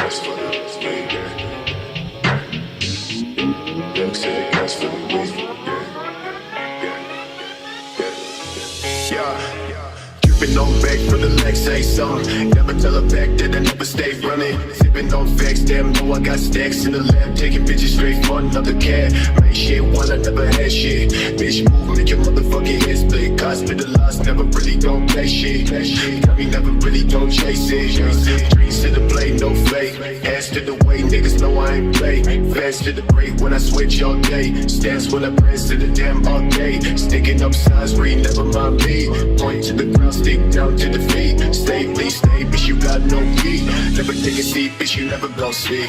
gas for the weed, yeah. Young city gas for the weed, yeah. Dripping on back for the legs, say something. Never tell her back that I never stay running. Sipping on facts, damn, know I got stacks in the lab. Taking bitches straight for another cat. Make shit one, I never had shit. Bitch, move, make your motherfucking head split. Hospitalized, never really gon' play shit. Got me never really gon' chase it. Dreams to the blade, no fake. Ass to the way, niggas know I ain't play. Fast to the break when I switch all day. Stance when I press to the damn all day. Sticking up signs, read, never mind me. Point to the ground, stick down to the feet. Stay, please stay, bitch, you got no key. Never take a seat, bitch, you never gon' see.